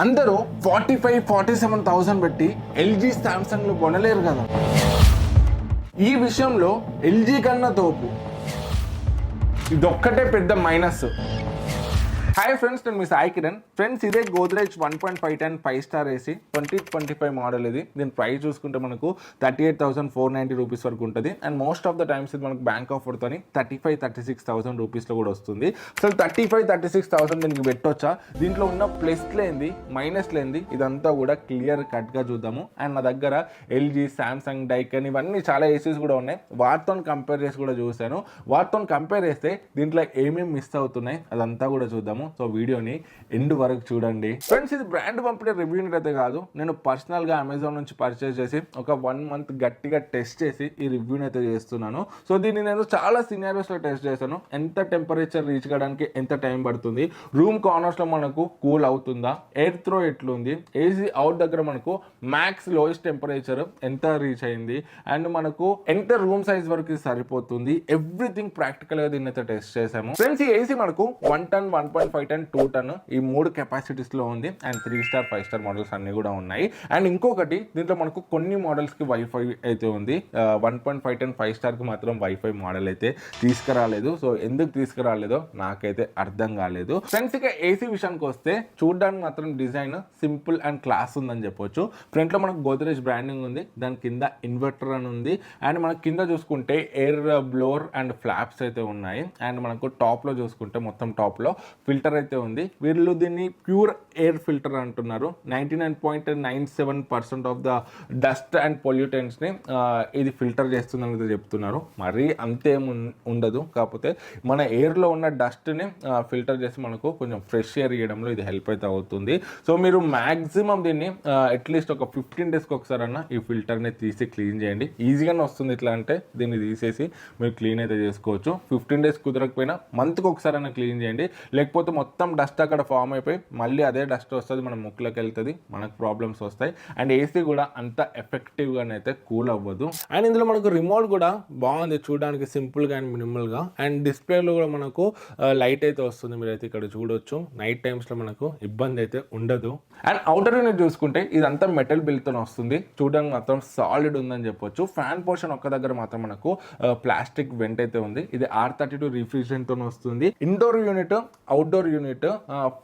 అందరూ 45-47,000 పెట్టి ఎల్జీ సామ్సంగ్లు కొనలేరు కదా. ఈ విషయంలో ఎల్జీ కన్నా తోపు. ఇదొక్కటే పెద్ద మైనస్. హాయ్ ఫ్రెండ్స్, నేను మీ సాయి కిరణ్. ఫ్రెండ్స్, ఇదే గోద్రేజ్ 1.5 టన్ 5 స్టార్ ఏసీ 2025 మోడల్. ఇది దీని ప్రైస్ చూసుకుంటే మనకు 38,490 రూపీస్ వరకు ఉంటుంది. And most of the times ఇది మనకు బ్యాంక్ ఆఫర్తో 35-36,000 రూపీస్లో కూడా వస్తుంది. అసలు 35-36,000 దీనికి పెట్టొచ్చా? దీంట్లో ఉన్న ప్లస్ లేనిది మైనస్ లేనిది ఇదంతా కూడా క్లియర్ కట్గా చూద్దాము. అండ్ నా దగ్గర ఎల్జీ, సామ్సంగ్, డైకన్ ఇవన్నీ చాలా ఏసీస్ కూడా ఉన్నాయి. వాటితో కంపేర్ చేసి కూడా చూశాను. వాటితో కంపేర్ చేస్తే దీంట్లో ఏమేమి మిస్ అవుతున్నాయి అదంతా కూడా చూద్దాము. సో వీడియోని ఎండ్ వరకు చూడండి. ఫ్రెండ్స్, ఇది బ్రాండ్ పంపిణీ రివ్యూ అయితే కాదు. నేను పర్సనల్గా అమెజాన్ నుంచి పర్చేస్ చేసి ఒక 1 మంత్ గట్టిగా టెస్ట్ చేసి ఈ రివ్యూని అయితే చేస్తున్నాను. సో దీన్ని నేను చాలా సినారియోస్లో టెస్ట్ చేశాను. ఎంత టెంపరేచర్ రీచ్ కావడానికి ఎంత టైం పడుతుంది, రూమ్ కార్నర్స్లో మనకు కూల్ అవుతుందా, ఎయిర్ త్రో ఎట్లుంది, ఏసీ అవుట్ దగ్గర మనకు మ్యాక్స్ లోయెస్ట్ టెంపరేచర్ ఎంత రీచ్ అయింది, అండ్ మనకు ఎంత రూమ్ సైజ్ వరకు సరిపోతుంది, ఎవ్రీథింగ్ ప్రాక్టికల్గా దీన్ని అయితే టెస్ట్ చేసాము. ఫ్రెండ్స్, ఈ ఏసీ మనకు 1 టన్, 1.5 టన్, 2 టన్ ఈ 3 కెపాసిటీస్లో ఉంది. అండ్ 3 స్టార్, 5 స్టార్ మోడల్స్ అన్నీ కూడా ఉన్నాయి. అండ్ ఇంకొకటి, దీంట్లో మనకు కొన్ని మోడల్స్కి వైఫై అయితే ఉంది. 1.5 టన్ 5 స్టార్కి మాత్రం వైఫై మోడల్ అయితే తీసుకురాలేదు. సో ఎందుకు తీసుకురాలేదో నాకైతే అర్థం కాలేదు. ఫ్రెండ్స్, ఇక ఏసీ విషయానికి వస్తే చూడడానికి మాత్రం డిజైన్ సింపుల్ అండ్ క్లాస్ ఉందని చెప్పొచ్చు. ఫ్రంట్లో మనకు గోద్రేజ్ బ్రాండింగ్ ఉంది. దాని కింద ఇన్వర్టర్ అని ఉంది. అండ్ మనకు కింద చూసుకుంటే ఎయిర్ బ్లోర్ అండ్ ఫ్లాప్స్ అయితే ఉన్నాయి. అండ్ మనకు టాప్లో చూసుకుంటే మొత్తం టాప్లో ఫిల్టర్ అయితే ఉంది. వీళ్ళు దీన్ని ప్యూర్ ఎయిర్ ఫిల్టర్ అంటున్నారు. 99.97% ఆఫ్ ద డస్ట్ అండ్ పొల్యూటెంట్స్ని ఇది ఫిల్టర్ చేస్తుందని చెప్తున్నారు. మరీ అంతేం ఉండదు, కాకపోతే మన ఎయిర్లో ఉన్న డస్ట్ని ఫిల్టర్ చేసి మనకు కొంచెం ఫ్రెష్ ఎయిర్ ఇవ్వడంలో ఇది హెల్ప్ అయితే అవుతుంది. సో మీరు మ్యాక్సిమం దీన్ని అట్లీస్ట్ ఒక 15 డేస్కి ఒకసారన్నా ఈ ఫిల్టర్ని తీసి క్లీన్ చేయండి. ఈజీగానే వస్తుంది. ఇట్లా అంటే దీన్ని తీసేసి మీరు క్లీన్ అయితే చేసుకోవచ్చు. 15 డేస్ కుదరకపోయినా మంత్కి ఒకసారైనా క్లీన్ చేయండి. లేకపోతే మొత్తం డస్ట్ అక్కడ ఫామ్ అయిపోయి మళ్ళీ అదే డస్ట్ వస్తుంది, మన ముక్కులోకి వెళ్తుంది, మనకు ప్రాబ్లమ్స్ వస్తాయి. అండ్ ఏసీ కూడా అంత ఎఫెక్టివ్గానైతే కూల్ అవ్వదు. అండ్ ఇందులో మనకు రిమోట్ కూడా బాగుంది, చూడడానికి సింపుల్గా అండ్ మినిమల్గా. అండ్ డిస్ప్లేలో కూడా మనకు లైట్ అయితే వస్తుంది, మీరైతే ఇక్కడ చూడొచ్చు. నైట్ టైమ్స్లో మనకు ఇబ్బంది అయితే ఉండదు. అండ్ అవుటర్ యూనిట్ చూసుకుంటే ఇదంతా మెటల్ బిల్తో వస్తుంది. చూడడానికి మాత్రం సాలిడ్ ఉందని చెప్పొచ్చు. ఫ్యాన్ పోర్షన్ ఒక్క దగ్గర మాత్రం మనకు ప్లాస్టిక్ వెంట్ అయితే ఉంది. ఇది R32 రిఫ్రిజిరెంట్తో వస్తుంది. Indoor unit, outdoor unit,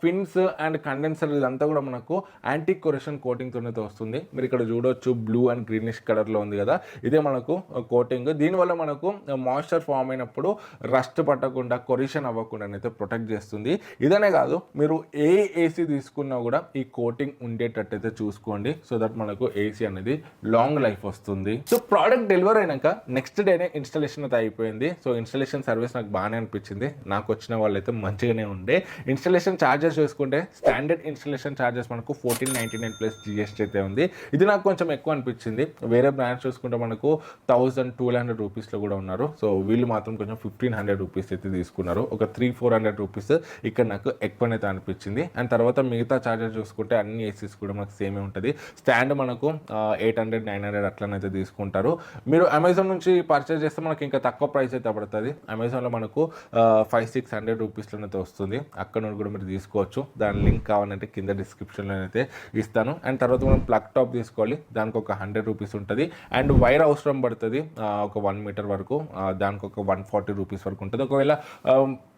fins and condenser ఇదంతా కూడా మనకు యాంటీ కొరేషన్ కోటింగ్తో వస్తుంది. మీరు ఇక్కడ చూడొచ్చు, బ్లూ అండ్ గ్రీనిష్ కలర్లో ఉంది కదా, ఇదే మనకు కోటింగ్. దీనివల్ల మనకు మాయిశ్చర్ ఫామ్ అయినప్పుడు రస్ట్ పట్టకుండా, కొరేషన్ అవ్వకుండా అయితే ప్రొటెక్ట్ చేస్తుంది. ఇదనే కాదు, మీరు ఏ ఏసీ తీసుకున్నా కూడా ఈ కోటింగ్ ఉండేటట్టు అయితే చూసుకోండి. సో దట్ మనకు ఏసీ అనేది లాంగ్ లైఫ్ వస్తుంది. సో ప్రోడక్ట్ డెలివరీ అయినాక నెక్స్ట్ డేనే ఇన్స్టాలేషన్ అయితే అయిపోయింది. సో ఇన్స్టాలేషన్ సర్వీస్ నాకు బాగానే అనిపించింది. నాకు వచ్చిన వాళ్ళైతే మంచిగానే ఉండే. ఇన్స్టాలేషన్ ఛార్జెస్ చూసుకుంటే స్టాండర్డ్ ఇన్స్టాలేషన్ ఛార్జెస్ మనకు 1499 ప్లస్ GST అయితే ఉంది. ఇది నాకు కొంచెం ఎక్కువ అనిపించింది. వేరే బ్రాండ్స్ చూసుకుంటే మనకు 1200 రూపీస్లో కూడా ఉన్నారు. సో వీళ్ళు మాత్రం కొంచెం 1500 రూపీస్ అయితే తీసుకున్నారు. ఒక 300-400 రూపీస్ ఇక్కడ నాకు ఎక్కువనైతే అనిపించింది. అండ్ తర్వాత మిగతా ఛార్జెస్ చూసుకుంటే అన్ని ఏసీస్ కూడా మనకు సేమే ఉంటుంది. స్టాండ్ మనకు 800-900 అట్లనైతే తీసుకుంటారు. మీరు అమెజాన్ నుంచి పర్చేస్ చేస్తే మనకి ఇంకా తక్కువ ప్రైస్ అయితే పడుతుంది. అమెజాన్లో మనకు 500-600 రూపీస్లోనైతే వస్తుంది. అక్కడ నుండి కూడా మీరు తీసుకోవచ్చు. దాని లింక్ కావాలంటే కింద డిస్క్రిప్షన్లో అయితే ఇస్తాను. అండ్ తర్వాత మనం ప్లగ్ టాప్ తీసుకోవాలి. దానికి ఒక 100 రూపీస్ ఉంటుంది. అండ్ వైర్ అవసరం పడుతుంది ఒక 1 మీటర్ వరకు. దానికి ఒక 140 రూపీస్ వరకు ఉంటుంది. ఒకవేళ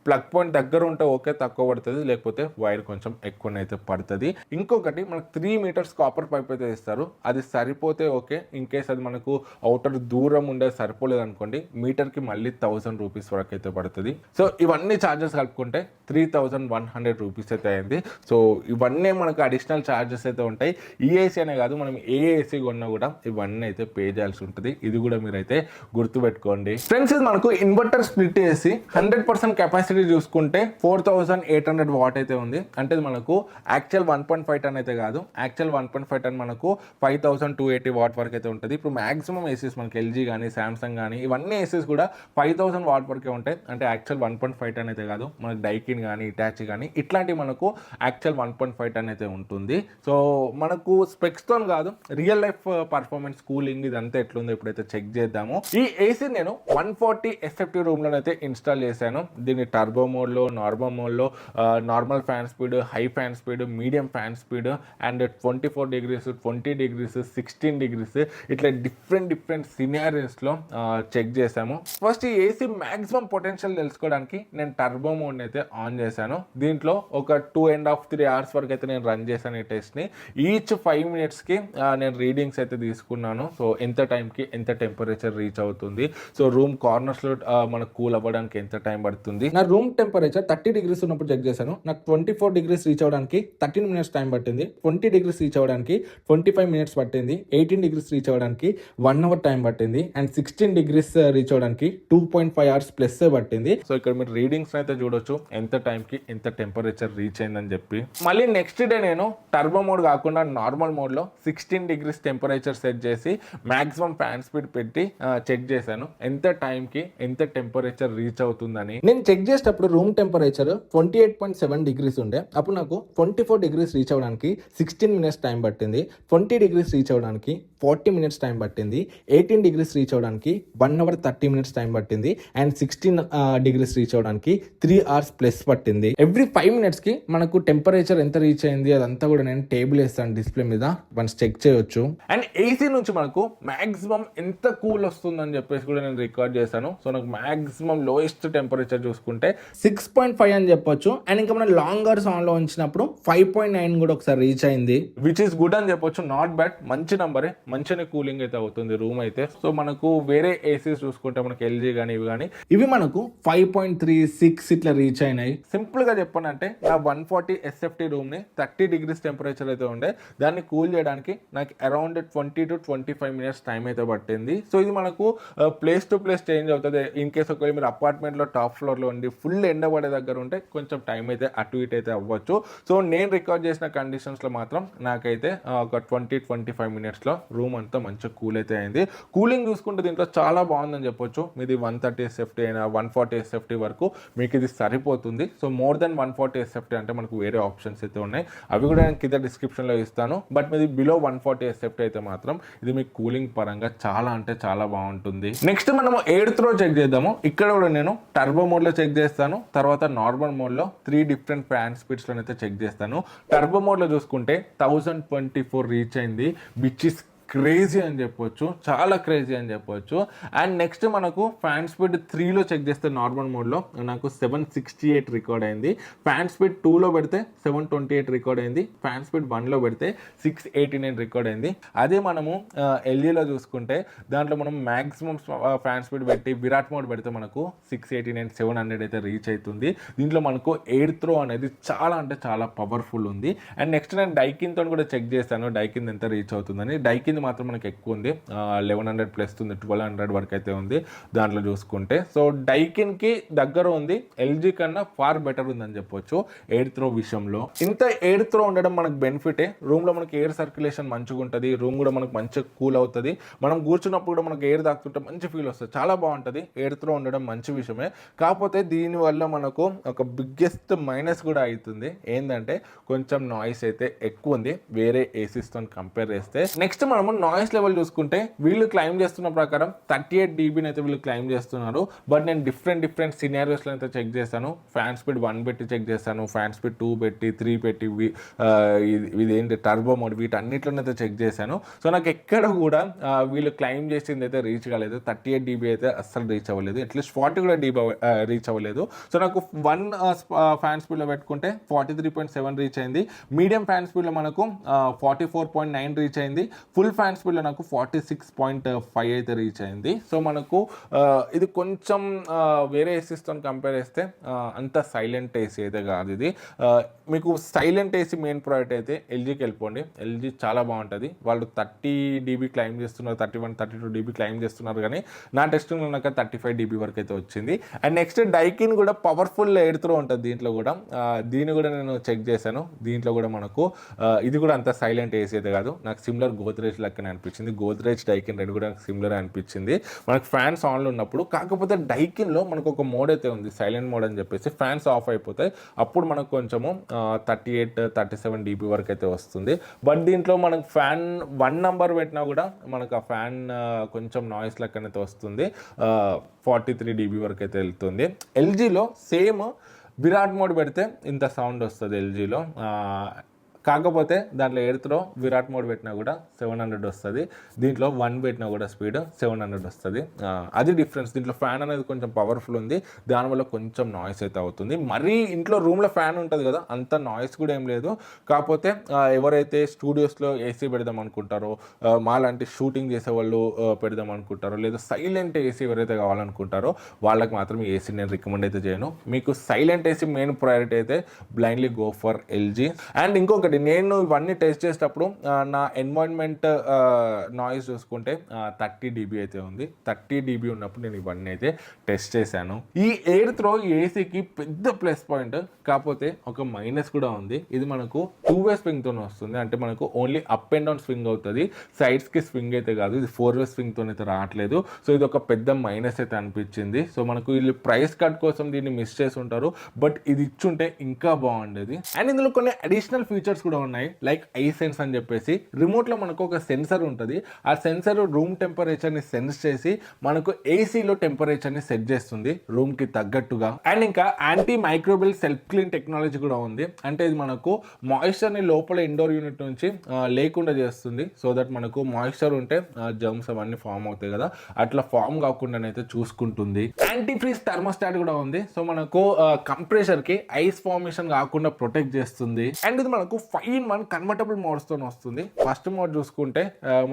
ప్లగ్ పాయింట్ దగ్గర ఉంటే ఓకే, తక్కువ పడుతుంది. లేకపోతే వైర్ కొంచెం ఎక్కువనైతే పడుతుంది. ఇంకొకటి, మనకు 3 మీటర్స్ కాపర్ పైప్ అయితే ఇస్తారు. అది సరిపోతే ఓకే. ఇన్ కేస్ అది మనకు అవుటర్ దూరం ఉండేది సరిపోలేదు అనుకోండి, మీటర్కి మళ్ళీ 1000 రూపీస్ వరకు అయితే పడుతుంది. సో ఇవన్నీ ఛార్జెస్ కలుపుకుంటే 3100 రూపీస్ అయితే అయింది. సో ఇవన్నీ మనకు అడిషనల్ ఛార్జెస్ అయితే ఉంటాయి. ఈ ఏసీ అనే కాదు, మనం ఏ ఏసీ కొన్నా కూడా ఇవన్నీ అయితే పే చేయాల్సి ఉంటుంది. ఇది కూడా మీరైతే గుర్తుపెట్టుకోండి. ఫ్రెండ్స్, ఇది మనకు ఇన్వర్టర్ స్ప్లిట్ చేసి 100% కెపాసిటీ చూసుకుంటే 4800 వాట్ అయితే ఉంది. అంటే మనకు యాక్చువల్ 1.5 టన్ అయితే కాదు. యాక్చువల్ 1.5 టన్ మనకు 5280 వాట్ వరకు అయితే ఉంటుంది. ఇప్పుడు మాక్సిమం ఏసీస్ మనకి ఎల్జీ కానీ, సామ్సంగ్ కానీ ఇవన్నీ ఏసీస్ కూడా 5000 వాట్ వరకే ఉంటాయి. అంటే యాక్చువల్ 1.5 టన్ అయితే కాదు. మనకి డైకిన్ కానీ, ఇటాచి కానీ ఇట్లాంటివి మనకు యాక్చువల్ 1.5 టన్ అయితే ఉంటుంది. సో మనకు స్పెక్స్తో కాదు, రియల్ లైఫ్ పర్ఫార్మెన్స్, కూలింగ్ ఇదంతా ఎట్లుందో ఇప్పుడైతే చెక్ చేద్దాము. ఈ ఏసీ నేను 140 ఎఫెక్టివ్ రూమ్లో అయితే ఇన్స్టాల్ చేశాను. దీన్ని టర్బో మోడ్లో, నార్మల్ మోడ్లో, normal fan speed, high fan speed, medium fan speed and 24 degrees, 20 degrees, 16 degrees ఇట్లా డిఫరెంట్ సినారియోస్లో చెక్ చేసాము. ఫస్ట్ ఈ ఏసీ మ్యాక్సిమం పొటెన్షియల్ తెలుసుకోవడానికి నేను టర్బో మోడ్ని అయితే ఆన్ చేశాను. దీంట్లో ఒక 2.5-3 hours వరకు అయితే నేను రన్ చేశాను ఈ టెస్ట్ని. ఈచ్ 5 minutesకి నేను రీడింగ్స్ అయితే తీసుకున్నాను. సో ఎంత టైంకి ఎంత టెంపరేచర్ రీచ్ అవుతుంది, సో రూమ్ కార్నర్స్లో మనకు కూల్ అవ్వడానికి ఎంత టైం పడుతుంది. నా రూమ్ టెంపరేచర్ 30 degrees ఉన్నప్పుడు చెక్ చేశాను. నాకు 24 degrees రీచ్ అవ్వడానికి 13 minutes టైం పట్టింది. 20 degrees రీచ్ అవ్వడానికి 25 minutes పట్టింది. 18 degrees రీచ్ అవ్వడానికి 1 hour టైం పట్టింది. అండ్ 16 degrees రీచ్ అవ్వడానికి 2.5 hours ప్లస్ పట్టింది. సో ఇక్కడ మీరు రీడింగ్స్ అయితే చూడొచ్చు ఎంత టైంకి ఎంత టెంపరేచర్ రీచ్ అయిందని చెప్పి. మళ్ళీ నెక్స్ట్ డే నేను టర్బో మోడ్ కాకుండా నార్మల్ మోడ్లో 16 degrees టెంపరేచర్ సెట్ చేసి మ్యాక్సిమం ఫ్యాన్ స్పీడ్ పెట్టి చెక్ చేశాను ఎంత టైంకి ఎంత టెంపరేచర్ రీచ్ అవుతుందని. నేను చెక్ చేసేటప్పుడు రూమ్ టెంపరేచర్ 28.7 degrees ఉండే. అప్పుడు నాకు 24 degrees రీచ్ అవ్వడానికి 16 minutes టైం పట్టింది. 20 degrees రీచ్ అవ్వడానికి 40 minutes టైం పట్టింది. 18 degrees రీచ్ అవ్వడానికి 1 hour 30 minutes టైం పట్టింది. అండ్ 16 degrees రీచ్ అవ్వడానికి 3 hours ప్లస్ పట్టింది. ఎవ్రీ 5 minutesకి మనకు టెంపరేచర్ ఎంత రీచ్ అయింది అదంతా కూడా నేను టేబుల్ వేస్తాను డిస్ప్లే మీద, వన్స్ చెక్ చేయొచ్చు. అండ్ ఏసీ నుంచి మనకు మ్యాక్సిమం ఎంత కూల్ వస్తుందని చెప్పేసి కూడా నేను రికార్డ్ చేశాను. సో నాకు మ్యాక్సిమం లోయెస్ట్ టెంపరేచర్ చూసుకుంటే 6.5 అని చెప్పొచ్చు. అండ్ ఇంకా మనం లాంగ్ అవర్స్ ఆన్లో ఉంచినప్పుడు 5.9 కూడా ఒకసారి రీచ్ అయింది, విచ్ ఈస్ గుడ్ అని చెప్పొచ్చు. నాట్ బ్యాడ్, మంచి నంబరే, మంచిగా కూలింగ్ అయితే అవుతుంది రూమ్ అయితే. సో మనకు వేరే ఏసీస్ చూసుకుంటే మనకి ఎల్జీ కానీ ఇవి మనకు 5.36 ఇట్లా రీచ్ అయినాయి. సింపుల్ గా చెప్పానంటే నా 140 SFT రూమ్ ని 30 degrees టెంపరేచర్ అయితే ఉండే, దాన్ని కూల్ చేయడానికి నాకు అరౌండ్ 20 to 25 minutes టైం అయితే పట్టింది. సో ఇది మనకు ప్లేస్ టు ప్లేస్ చేంజ్ అవుతుంది. ఇన్ కేస్ ఒకవేళ మీరు అపార్ట్మెంట్లో టాప్ ఫ్లోర్లో ఉండి ఫుల్ ఎండ పడే దగ్గర ఉంటే కొంచెం టైం అయితే అటు ఇటు అయితే అవ్వచ్చు. సో నేను రికార్డ్ చేసిన కండిషన్స్లో మాత్రం నాకైతే ఒక 20-25 minutesలో రూమ్ అంతా మంచిగా కూల్ అయితే అయింది. కూలింగ్ చూసుకుంటే దీంట్లో చాలా బాగుందని చెప్పొచ్చు. మీది 130 SFT అయినా 140 SFT వరకు మీకు ఇది సరిపోతుంది. సో మోర్ దెన్ 140 SFT అంటే మనకు వేరే ఆప్షన్స్ అయితే ఉన్నాయి, అవి కూడా నేను కింద డిస్క్రిప్షన్లో ఇస్తాను. బట్ మీది బిలో 140 SFT అయితే మాత్రం ఇది మీకు కూలింగ్ పరంగా చాలా అంటే చాలా బాగుంటుంది. నెక్స్ట్ మనము 8th row చెక్ చేద్దాము. ఇక్కడ కూడా నేను టర్బో మోడ్లో చెక్ చేస్తాను, తర్వాత నార్మల్ మోడ్లో 3 different ఫ్యాన్ స్పీడ్స్లో అయితే చెక్ చేస్తాను. టర్బో మోడ్లో చూసుకుంటే 1024 రీచ్ అయింది, విచ్ ఇస్ క్రేజీ అని చెప్పొచ్చు, చాలా క్రేజీ అని చెప్పొచ్చు. అండ్ నెక్స్ట్ మనకు ఫ్యాన్ స్పీడ్ 3లో చెక్ చేస్తే నార్మల్ మోడ్లో నాకు 768 రికార్డ్ అయింది. ఫ్యాన్ స్పీడ్ 2లో పెడితే 728 రికార్డ్ అయింది. ఫ్యాన్ స్పీడ్ 1లో పెడితే 689 రికార్డ్ అయింది. అదే మనము ఎల్జీలో చూసుకుంటే దాంట్లో మనం మ్యాక్సిమం ఫ్యాన్ స్పీడ్ పెట్టి విరాట్ మోడ్ పెడితే మనకు 689, 700 అయితే రీచ్ అవుతుంది. దీంట్లో మనకు 8th row అనేది చాలా అంటే చాలా పవర్ఫుల్ ఉంది. అండ్ నెక్స్ట్ నేను డైకిన్తో కూడా చెక్ చేస్తాను డైకిన్ ఎంత రీచ్ అవుతుందని. డైకిన్ మాత్రం మనకి ఎక్కువ ఉంది, 1100 ప్లస్ ఉంది, 1200 వరకు అయితే ఉంది దాంట్లో చూసుకుంటే. సో డైకిన్కి దగ్గర ఉంది, ఎల్జీ కన్నా ఫార్ బెటర్ ఉందని చెప్పొచ్చు 8th row విషయంలో. ఇంత 8th row ఉండడం మనకు బెనిఫిటే. రూమ్లో మనకి ఎయిర్ సర్క్యులేషన్ మంచిగా ఉంటుంది, రూమ్ కూడా మనకు మంచిగా కూల్ అవుతుంది. మనం కూర్చున్నప్పుడు కూడా మనకు ఎయిర్ తాకుతుంటే మంచి ఫీల్ వస్తుంది, చాలా బాగుంటుంది. 8th row ఉండడం మంచి విషయమే. కాకపోతే దీనివల్ల మనకు ఒక బిగ్గెస్ట్ మైనస్ కూడా అవుతుంది, ఏంటంటే కొంచెం నాయిస్ అయితే ఎక్కువ ఉంది వేరే ఏసీస్తో కంపేర్ చేస్తే. నెక్స్ట్ మనము నాయిస్ లెవెల్ చూసుకుంటే వీళ్ళు క్లైమ్ చేస్తున్న ప్రకారం 38 dB అయితే వీళ్ళు క్లైమ్ చేస్తున్నారు. బట్ నేను డిఫరెంట్ సినారియోస్లో అయితే చెక్ చేస్తాను. ఫ్యాన్ స్పీడ్ 1 పెట్టి చెక్ చేస్తాను, ఫ్యాన్ స్పీడ్ 2 పెట్టి 3 పెట్టి ఇది ఏంటి టర్బో మోడ్ వీటన్నిటిలోనైతే చెక్ చేశాను. సో నాకు ఎక్కడ కూడా వీళ్ళు క్లైమ్ చేసింది అయితే రీచ్ కాలేదు. 38 dB అయితే అస్సలు రీచ్ అవ్వలేదు, అట్లీస్ట్ 40 కూడా dB రీచ్ అవ్వలేదు. సో నాకు 1 ఫ్యాన్ స్పీడ్లో పెట్టుకుంటే 43.7 రీచ్ అయింది. మీడియం ఫ్యాన్ స్పీడ్లో మనకు 44.9 రీచ్ అయింది. ఫుల్ ఫ్యాన్ స్పీడ్లో నాకు 46.5 అయితే రీచ్ అయింది. సో మనకు ఇది కొంచెం వేరే ఏసీస్తో కంపేర్ చేస్తే అంత సైలెంట్ ఏసీ అయితే కాదు ఇది. మీకు సైలెంట్ ఏసీ మెయిన్ ప్రోడక్ట్ అయితే ఎల్జీకి వెళ్ళిపోండి, ఎల్జీ చాలా బాగుంటుంది. వాళ్ళు 30 dB క్లైమ్ చేస్తున్నారు, 31-32 dB క్లైమ్ చేస్తున్నారు, కానీ నా టెస్టింగ్లో నాకు 35 dB వరకు అయితే వచ్చింది. అండ్ నెక్స్ట్ డైకిన్ కూడా పవర్ఫుల్ 8th row ఉంటుంది దీంట్లో కూడా. దీన్ని కూడా నేను చెక్ చేశాను, దీంట్లో కూడా మనకు ఇది కూడా అంత సైలెంట్ ఏసీ అయితే కాదు. నాకు సిమిలర్ గోద్రేజ్ లెక్కనే అనిపించింది. గోద్రేజ్ డైకిన్ రెండు కూడా సిమిలర్ అనిపించింది మనకు ఫ్యాన్స్ ఆన్లో ఉన్నప్పుడు. కాకపోతే డైకిన్లో మనకు ఒక మోడ్ అయితే ఉంది, సైలెంట్ మోడ్ అని చెప్పేసి. ఫ్యాన్స్ ఆఫ్ అయిపోతాయి, అప్పుడు మనకు కొంచెము 38-37 dB వరకు అయితే వస్తుంది. బట్ దీంట్లో మనకు ఫ్యాన్ 1 నెంబర్ పెట్టినా కూడా మనకు ఆ ఫ్యాన్ కొంచెం నాయిస్ లెక్కనైతే వస్తుంది. 43 dB వరకు అయితే వెళ్తుంది. ఎల్జీలో సేమ్ విరాట్ మోడ్ పెడితే ఇంత సౌండ్ వస్తుంది ఎల్జీలో. కాకపోతే దాంట్లో ఎయిర్త్లో విరాట్ మోడ్ పెట్టినా కూడా 700 వస్తుంది. దీంట్లో 1 పెట్టినా కూడా స్పీడ్ 700 వస్తుంది. అది డిఫరెన్స్. దీంట్లో ఫ్యాన్ అనేది కొంచెం పవర్ఫుల్ ఉంది, దానివల్ల కొంచెం నాయిస్ అయితే అవుతుంది. మరీ ఇంట్లో రూమ్లో ఫ్యాన్ ఉంటుంది కదా, అంత నాయిస్ కూడా ఏం లేదు. కాకపోతే ఎవరైతే స్టూడియోస్లో ఏసీ పెడదాం అనుకుంటారో, మాలాంటి షూటింగ్ చేసే వాళ్ళు పెడదాం అనుకుంటారో, లేదా సైలెంట్ ఏసీ ఎవరైతే కావాలనుకుంటారో వాళ్ళకి మాత్రం ఈ ఏసీ నేను రికమెండ్ అయితే చేయను. మీకు సైలెంట్ ఏసీ మెయిన్ ప్రయారిటీ అయితే blindly go for LG. And ఇంకొకటి, నేను ఇవన్నీ టెస్ట్ చేసేటప్పుడు నా ఎన్వైరన్మెంట్ నాయిస్ చూసుకుంటే 30 dB అయితే ఉంది. 30 dB ఉన్నప్పుడు నేను ఇవన్నీ అయితే టెస్ట్ చేశాను. ఈ ఎయిర్ త్రో ఏసీకి పెద్ద ప్లస్ పాయింట్, కాకపోతే ఒక మైనస్ కూడా ఉంది. ఇది మనకు 2-way స్వింగ్తో వస్తుంది, అంటే మనకు only up and down swing అవుతుంది, సైడ్స్కి స్వింగ్ అయితే కాదు. ఇది 4-way స్వింగ్తో అయితే రావట్లేదు. సో ఇది ఒక పెద్ద మైనస్ అయితే అనిపించింది. సో మనకు వీళ్ళు ప్రైస్ కట్ కోసం దీన్ని మిస్ చేసి ఉంటారు, బట్ ఇది ఇచ్చుంటే ఇంకా బాగుండేది. అండ్ ఇందులో కొన్ని అడిషనల్ ఫీచర్స్ కూడా ఉన్నాయి, లైక్ ఐ సెన్స్ అని చెప్పేసి. రిమోట్లో మనకు ఒక సెన్సర్ ఉంటుంది, ఆ సెన్సర్ రూమ్ టెంపరేచర్ని సెన్స్ చేసి మనకు ఏసీలో టెంపరేచర్ని సెట్ చేస్తుంది రూమ్కి తగ్గట్టుగా. అండ్ ఇంకా anti microbial self clean technology కూడా ఉంది, అంటే ఇది మనకు మాయిశ్చర్ని లోపల ఇండోర్ యూనిట్ నుంచి లేకుండా చేస్తుంది. సో దట్ మనకు మాయిశ్చర్ ఉంటే జర్మ్స్ అవన్నీ ఫామ్ అవుతాయి కదా, అట్లా ఫామ్ కాకుండానైతే చూసుకుంటుంది. యాంటీ ఫ్రీజ్ థర్మోస్టాట్ కూడా ఉంది, సో మనకు కంప్రెషర్కి ఐస్ ఫార్మేషన్ కాకుండా ప్రొటెక్ట్ చేస్తుంది. అండ్ ఇది మనకు 5-in-1 కన్వర్టబుల్ మోడ్స్తో వస్తుంది. ఫస్ట్ మోడ్ చూసుకుంటే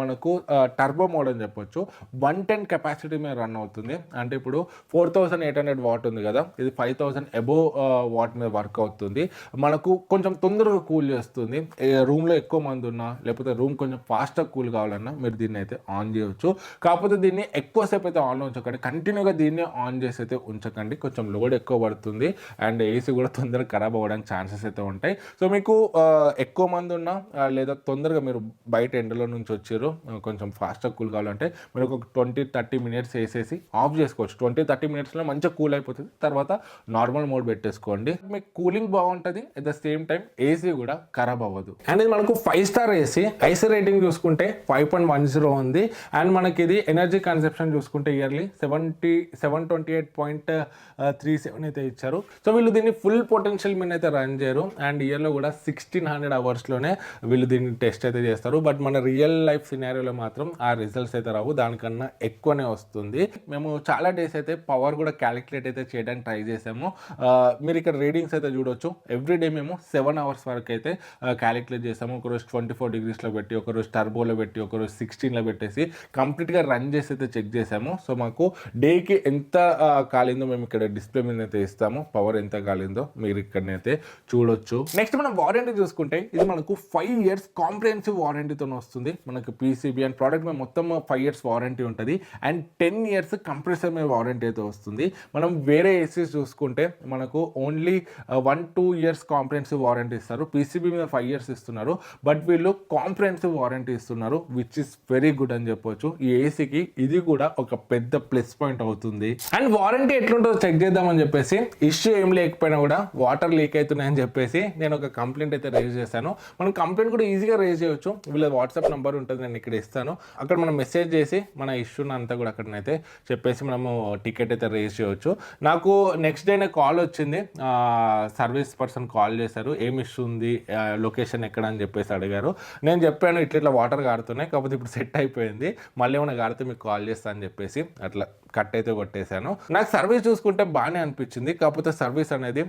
మనకు టర్బో మోడ్ అని చెప్పొచ్చు. 110 కెపాసిటీ మీద రన్ అవుతుంది, అంటే ఇప్పుడు 4800 వాట్ ఉంది కదా, ఇది 5000 అబోవ్ వాట్ మీద వర్క్ అవుతుంది. మనకు కొంచెం తొందరగా కూల్ చేస్తుంది. రూమ్లో ఎక్కువ మంది ఉన్నా, లేకపోతే రూమ్ కొంచెం ఫాస్ట్గా కూల్ కావాలన్నా మీరు దీన్ని అయితే ఆన్ చేయవచ్చు. కాకపోతే దీన్ని ఎక్కువసేపు అయితే ఆన్లో ఉంచకండి, కంటిన్యూగా దీన్ని ఆన్ చేసి అయితే ఉంచకండి, కొంచెం లోడ్ ఎక్కువ పడుతుంది అండ్ ఏసీ కూడా తొందరగా ఖరాబ్ అవ్వడానికి ఛాన్సెస్ అయితే ఉంటాయి. సో మీకు ఎక్కువ మంది ఉన్నా, లేదా తొందరగా మీరు బయట ఎండలో నుంచి వచ్చారు, కొంచెం ఫాస్ట్గా కూల్ కావాలంటే మీరు ఒక 20-30 మినిట్స్ వేసేసి ఆఫ్ చేసుకోవచ్చు. 20-30 మినిట్స్లో మంచిగా కూల్ అయిపోతుంది, తర్వాత నార్మల్ మోడ్ పెట్టేసుకోండి. మీకు కూలింగ్ బాగుంటుంది, at the same time AC కూడా ఖరాబ్ అవ్వదు. అండ్ ఇది మనకు 5-star ఏసీ. ఐసీ రేటింగ్ చూసుకుంటే 5.10 ఉంది. అండ్ మనకి ఇది ఎనర్జీ కన్సెప్షన్ చూసుకుంటే ఇయర్లీ 728.37 అయితే ఇచ్చారు. సో వీళ్ళు దీన్ని ఫుల్ పొటెన్షియల్ మీద అయితే రన్ చేయరు, అండ్ ఇయర్లో కూడా 1600 అవర్స్లోనే వీళ్ళు దీన్ని టెస్ట్ అయితే చేస్తారు. బట్ మన రియల్ లైఫ్ సినారియోలో మాత్రం ఆ రిజల్ట్స్ అయితే రావు, దానికన్నా ఎక్కువనే వస్తుంది. మేము చాలా డేస్ అయితే పవర్ కూడా క్యాలిక్యులేట్ అయితే చేయడానికి ట్రై చేసాము. మీరు ఇక్కడ రీడింగ్స్ అయితే చూడొచ్చు. ఎవ్రీడే మేము 7 hours వరకు అయితే క్యాలిక్యులేట్ చేసాము. ఒకరోజు 24 degreesలో పెట్టి, ఒకరోజు టర్బోలో పెట్టి, ఒకరోజు 16లో పెట్టేసి కంప్లీట్గా రన్ చేసి అయితే చెక్ చేసాము. సో మాకు డేకి ఎంత కాలిందో మేము ఇక్కడ డిస్ప్లే మీద అయితే ఇస్తాము, పవర్ ఎంత కాలిందో మీరు ఇక్కడనైతే చూడొచ్చు. నెక్స్ట్ మనం వారంటీ చూసుకుంటే ఇది మనకు 5 years కాంప్రహెన్సివ్ వారంటీతో వస్తుంది. మనకు పీసీబీ అండ్ ప్రోడక్ట్ మీద మొత్తం 5 years వారంటీ ఉంటుంది, అండ్ 10 years కంప్రెసర్ మీద వారంటీ అయితే వస్తుంది. మనం వేరే ఏసీస్ చూసుకుంటే మనకు ఓన్లీ 1-2 years కాంప్రహెన్సివ్ వారంటీ ఇస్తారు. పీసీబీ మీద 5 years ఇస్తున్నారు, బట్ వీళ్ళు కాంప్రహెన్సివ్ వారంటీ ఇస్తున్నారు, విచ్ ఇస్ వెరీ గుడ్ అని చెప్పొచ్చు. ఈ ఏసీకి ఇది కూడా ఒక పెద్ద ప్లస్ పాయింట్ అవుతుంది. అండ్ వారంటీ ఎట్లుంటుందో చెక్ చేద్దామని చెప్పేసి, ఇష్యూ ఏం లేకపోయినా కూడా వాటర్ లీక్ అవుతున్నాయని చెప్పేసి నేను ఒక కంప్లైంట్ అయితే రేజ్ చేశాను. మనం కంప్లైంట్ కూడా ఈజీగా రేజ్ చేయొచ్చు. వీళ్ళ వాట్సాప్ నెంబర్ ఉంటుంది, నేను ఇక్కడ ఇస్తాను. అక్కడ మనం మెసేజ్ చేసి మన ఇష్యూని అంతా కూడా అక్కడనైతే చెప్పేసి మనము టికెట్ అయితే రేజ్ చేయవచ్చు. నాకు నెక్స్ట్ డేనే కాల్ వచ్చింది, సర్వీస్ పర్సన్ కాల్ చేశారు, ఏం ఇష్యూ ఉంది, లొకేషన్ ఎక్కడ అని చెప్పేసి అడిగారు. నేను చెప్పాను ఇట్లా వాటర్ కారుతున్నాయి, కాకపోతే ఇప్పుడు సెట్ అయిపోయింది, మళ్ళీ ఏమైనా కాడితే మీకు కాల్ చేస్తా అని చెప్పేసి అట్లా కట్ అయితే కొట్టేశాను. నాకు సర్వీస్ చూసుకుంటే బాగానే అనిపించింది, కాకపోతే సర్వీస్ అనేది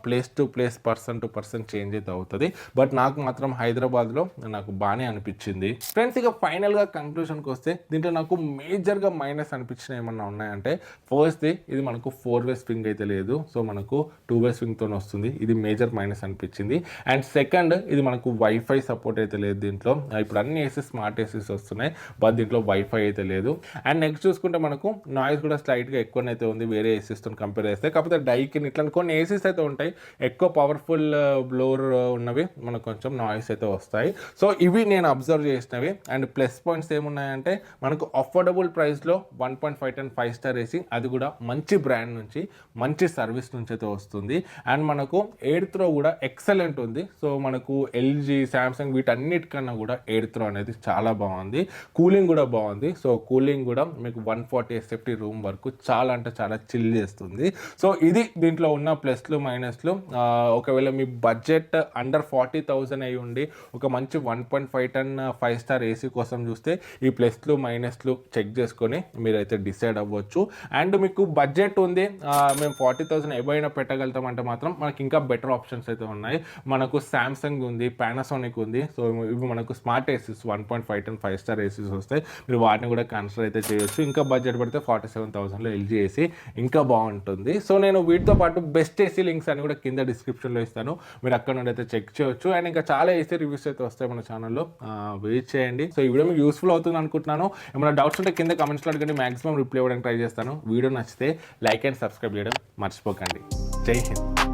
place to place, person to person change అయితే అవుతుంది. బట్ నాకు మాత్రం హైదరాబాద్లో నాకు బాగానే అనిపించింది. ఫ్రెండ్స్, ఇక ఫైనల్గా కంక్లూషన్కి వస్తే దీంట్లో నాకు మేజర్గా మైనస్ అనిపించిన ఏమన్నా ఉన్నాయంటే, ఫస్ట్ది ఇది మనకు 4-way స్వింగ్ అయితే లేదు, సో మనకు 2-way స్వింగ్తో వస్తుంది, ఇది మేజర్ మైనస్ అనిపించింది. అండ్ సెకండ్, ఇది మనకు వైఫై సపోర్ట్ అయితే లేదు దీంట్లో. ఇప్పుడు అన్ని ఏసీ స్మార్ట్ ఏసీస్ వస్తున్నాయి, బట్ దీంట్లో వైఫై అయితే లేదు. అండ్ నెక్స్ట్ చూసుకుంటే మనకు నాయిస్ కూడా స్లైట్గా ఎక్కువనైతే ఉంది వేరే ఏసీస్తో కంపేర్ చేస్తే. కాకపోతే డైకిన్ ఇట్లాంటి కొన్ని ఏసీస్ అయితే ఉంటాయి ఎక్కువ పవర్ఫుల్ బ్లోర్ ఉన్నవి మనకు కొంచెం నాయిస్ అయితే వస్తాయి. సో ఇవి నేను అబ్జర్వ్ చేసినవి. అండ్ ప్లస్ పాయింట్స్ ఏమున్నాయంటే మనకు అఫోర్డబుల్ ప్రైస్లో 1.5 టన్ 5 స్టార్ ఏసీ, అది కూడా మంచి బ్రాండ్ నుంచి మంచి సర్వీస్ నుంచి అయితే వస్తుంది. అండ్ మనకు ఎయిర్ త్రో కూడా ఎక్సలెంట్ ఉంది. సో మనకు ఎల్జీ, శాంసంగ్ వీటన్నిటికన్నా కూడా ఎయిర్ త్రో అనేది చాలా బాగుంది. కూలింగ్ కూడా బాగుంది. సో కూలింగ్ కూడా మీకు 140 SFT రూమ్ వరకు చాలా అంటే చాలా చిల్ చేస్తుంది. సో ఇది దీంట్లో ఉన్న ప్లస్లు మైనస్లు. ఒకవేళ మీ బడ్జెట్ అండర్ 40,000 అయి ఉండి ఒక మంచి 1.5 టన్ 5 స్టార్ ఏసీ కోసం చూస్తే ఈ ప్లస్లు మైనస్లు చెక్ చేసుకొని మీరైతే డిసైడ్ అవ్వచ్చు. అండ్ మీకు బడ్జెట్ ఉంది, మేము 40,000 ఎబైనా పెట్టగలుగుతామంటే మాత్రం మనకి ఇంకా బెటర్ ఆప్షన్స్ అయితే ఉన్నాయి. మనకు శాంసంగ్ ఉంది, పానాసోనిక్ ఉంది. సో ఇవి మనకు స్మార్ట్ ఏసీస్ 1.5 టన్ 5 స్టార్ ఏసీస్ వస్తాయి. మీరు వాటిని కూడా కన్సిడర్ అయితే చేయొచ్చు. ఇంకా బడ్జెట్ పడితే 47,000లో ఎల్జీ ఏసీ ఇంకా బాగుంటుంది. సో నేను వీటితో పాటు బెస్ట్ ఏసీ లింక్స్ అని కూడా కింద డిస్క్రిప్షన్లో ఇస్తాను, మీరు అక్కడ నుండి అయితే చెక్ చేయొచ్చు. అండ్ ఇంకా చాలా ఏసీ రివ్యూస్ అయితే వస్తాయి మన ఛానల్లో, వెయిట్ చేయండి. సో ఈ వీడియో మీకు యూస్ఫుల్ అవుతుంది అనుకుంటున్నాను. ఏమైనా డౌట్స్ ఉంటే కింద కమెంట్స్లో అడగండి, మాక్సిమం రిప్లై ఇవ్వడానికి ట్రై చేస్తాను. వీడియో నచ్చితే లైక్ అండ్ సబ్స్క్రైబ్ చేయడం మర్చిపోకండి. జై హింద్.